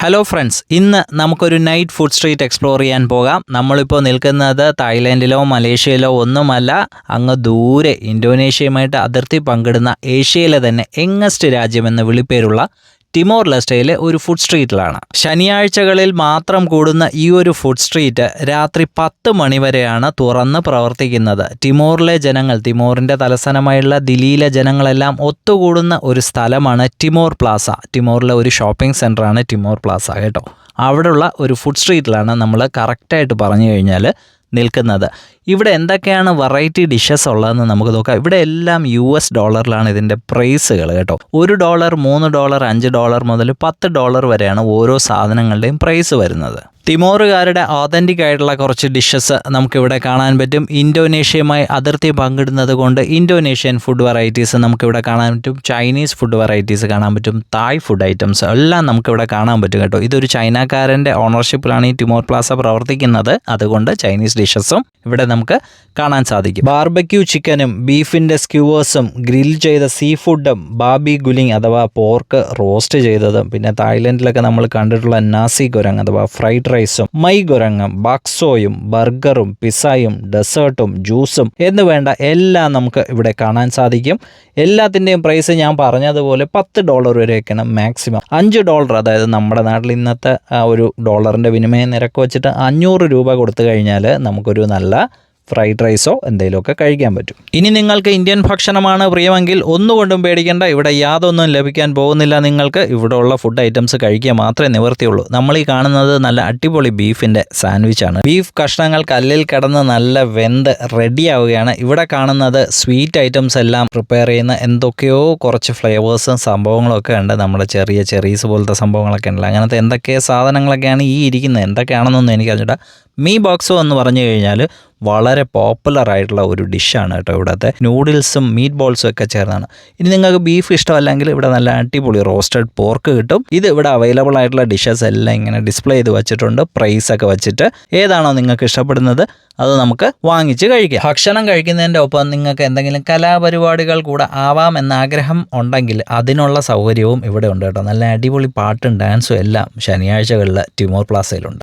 Hello friends, ഇന്ന് നമുക്കൊരു night food street explore ചെയ്യാൻ പോകാം. നമ്മളിപ്പോൾ നിൽക്കുന്നത് തായ്ലാൻഡിലോ മലേഷ്യയിലോ ഒന്നുമല്ല, അങ്ങ് ദൂരെ ഇന്തോനേഷ്യയുമായിട്ട് അതിർത്തി പങ്കിടുന്ന ഏഷ്യയിലെ തന്നെ യങ്ങസ്റ്റ് രാജ്യമെന്ന് വിളിപ്പേരുള്ള ടിമോർ ലെസ്റ്റയിലെ ഒരു ഫുഡ് സ്ട്രീറ്റിലാണ്. ശനിയാഴ്ചകളിൽ മാത്രം കൂടുന്ന ഈ ഒരു ഫുഡ് സ്ട്രീറ്റ് രാത്രി 10 മണി വരെയാണ് തുറന്ന് പ്രവർത്തിക്കുന്നത്. ടിമോറിലെ ജനങ്ങൾ, ടിമോറിൻ്റെ തലസ്ഥാനമായുള്ള ദില്ലിയിലെ ജനങ്ങളെല്ലാം ഒത്തുകൂടുന്ന ഒരു സ്ഥലമാണ് ടിമോർ പ്ലാസ. ടിമോറിലെ ഒരു ഷോപ്പിംഗ് സെൻ്ററാണ് ടിമോർ പ്ലാസ കേട്ടോ. അവിടെയുള്ള ഒരു ഫുഡ് സ്ട്രീറ്റിലാണ് നമ്മൾ കറക്റ്റായിട്ട് പറഞ്ഞു കഴിഞ്ഞാൽ നിൽക്കുന്നത്. ഇവിടെ എന്തൊക്കെയാണ് വെറൈറ്റി ഡിഷസ് ഉള്ളതെന്ന് നമുക്ക് നോക്കാം. ഇവിടെ എല്ലാം $ഡോളറിലാണ് ഇതിൻ്റെ പ്രൈസുകൾ കേട്ടോ. $1, $3, $5 മുതൽ $10 വരെയാണ് ഓരോ സാധനങ്ങളുടെയും പ്രൈസ് വരുന്നത്. തിമോറുകാരുടെ ഓതൻറ്റിക് ആയിട്ടുള്ള കുറച്ച് ഡിഷസ് നമുക്കിവിടെ കാണാൻ പറ്റും. ഇന്തോനേഷ്യയുമായി അതിർത്തി പങ്കിടുന്നത് കൊണ്ട് ഇന്തോനേഷ്യൻ ഫുഡ് വെറൈറ്റീസ് നമുക്കിവിടെ കാണാൻ പറ്റും. ചൈനീസ് ഫുഡ് വെറൈറ്റീസ് കാണാൻ പറ്റും. തായ് ഫുഡ് ഐറ്റംസ് എല്ലാം നമുക്കിവിടെ കാണാൻ പറ്റും കേട്ടോ. ഇതൊരു ചൈനക്കാരൻ്റെ ഓണർഷിപ്പിലാണ് ഈ ടിമോർ പ്ലാസ പ്രവർത്തിക്കുന്നത്. അതുകൊണ്ട് ചൈനീസ് ഡിഷസും ഇവിടെ നമുക്ക് കാണാൻ സാധിക്കും. ബാർബക്യൂ ചിക്കനും ബീഫിൻ്റെ സ്ക്യൂവേഴ്സും ഗ്രിൽ ചെയ്ത സീ ഫുഡും ബാബി ഗുലിങ് അഥവാ പോർക്ക് റോസ്റ്റ് ചെയ്തതും പിന്നെ തായ്ലൻഡിലൊക്കെ നമ്മൾ കണ്ടിട്ടുള്ള നാസി ഗൊരങ് അഥവാ ഫ്രൈഡ് റൈസും മൈ ഗൊരങ്ങും ബാക്സോയും ബർഗറും പിസ്സയും ഡെസേർട്ടും ജ്യൂസും എന്ന് വേണ്ട എല്ലാം നമുക്ക് ഇവിടെ കാണാൻ സാധിക്കും. എല്ലാത്തിൻ്റെയും പ്രൈസ് ഞാൻ പറഞ്ഞതുപോലെ $10 വരെയൊക്കെയാണ് മാക്സിമം. $5, അതായത് നമ്മുടെ നാട്ടിൽ ഇന്നത്തെ ഒരു ഡോളറിൻ്റെ വിനിമയ നിരക്ക് വെച്ചിട്ട് 500 രൂപ കൊടുത്തു കഴിഞ്ഞാൽ നമുക്കൊരു നല്ല ഫ്രൈഡ് റൈസോ എന്തെങ്കിലുമൊക്കെ കഴിക്കാൻ പറ്റും. ഇനി നിങ്ങൾക്ക് ഇന്ത്യൻ ഭക്ഷണമാണ് പ്രിയമെങ്കിൽ ഒന്നുകൊണ്ടും പേടിക്കേണ്ട. ഇവിടെ യാതൊന്നും ലഭിക്കാൻ പോകുന്നില്ല നിങ്ങൾക്ക്. ഇവിടെ ഉള്ള ഫുഡ് ഐറ്റംസ് കഴിക്കുക മാത്രമേ നിവർത്തിയുള്ളൂ. നമ്മൾ ഈ കാണുന്നത് നല്ല അടിപൊളി ബീഫിൻ്റെ സാൻഡ്വിച്ചാണ്. ബീഫ് കഷ്ണങ്ങൾ കല്ലിൽ കിടന്ന് നല്ല വെന്ത് റെഡിയാവുകയാണ്. ഇവിടെ കാണുന്നത് സ്വീറ്റ് ഐറ്റംസ് എല്ലാം പ്രിപ്പയർ ചെയ്യുന്ന എന്തൊക്കെയോ കുറച്ച് ഫ്ലേവേഴ്സും സംഭവങ്ങളും ഒക്കെ ഉണ്ട്. നമ്മുടെ ചെറിയ ചെറീസ് പോലത്തെ സംഭവങ്ങളൊക്കെ ഉണ്ടല്ലോ, അങ്ങനത്തെ എന്തൊക്കെ സാധനങ്ങളൊക്കെയാണ് ഈ ഇരിക്കുന്നത്. എന്തൊക്കെയാണെന്നൊന്നും എനിക്ക് അറിഞ്ഞിട്ട്. മീ ബോക്സോ എന്ന് പറഞ്ഞു കഴിഞ്ഞാൽ വളരെ പോപ്പുലർ ആയിട്ടുള്ള ഒരു ഡിഷാണ് കേട്ടോ. ഇവിടുത്തെ നൂഡിൽസും മീറ്റ് ബോൾസും ഒക്കെ ചേർന്നാണ്. ഇനി നിങ്ങൾക്ക് ബീഫ് ഇഷ്ടമല്ലെങ്കിൽ ഇവിടെ നല്ല അടിപൊളി റോസ്റ്റഡ് പോർക്ക് കിട്ടും. ഇത് ഇവിടെ അവൈലബിൾ ആയിട്ടുള്ള ഡിഷസ് എല്ലാം ഇങ്ങനെ ഡിസ്പ്ലേ ചെയ്ത് വെച്ചിട്ടുണ്ട്, പ്രൈസൊക്കെ വെച്ചിട്ട്. ഏതാണോ നിങ്ങൾക്ക് ഇഷ്ടപ്പെടുന്നത് അത് നമുക്ക് വാങ്ങിച്ച് കഴിക്കാം. ഭക്ഷണം കഴിക്കുന്നതിൻ്റെ ഒപ്പം നിങ്ങൾക്ക് എന്തെങ്കിലും കലാപരിപാടികൾ കൂടെ ആവാം എന്ന ആഗ്രഹം ഉണ്ടെങ്കിൽ അതിനുള്ള സൗകര്യവും ഇവിടെ ഉണ്ട് കേട്ടോ. നല്ല അടിപൊളി പാട്ടും ഡാൻസും എല്ലാം ശനിയാഴ്ചകളിൽ ടിമോർ പ്ലാസയിലുണ്ട്.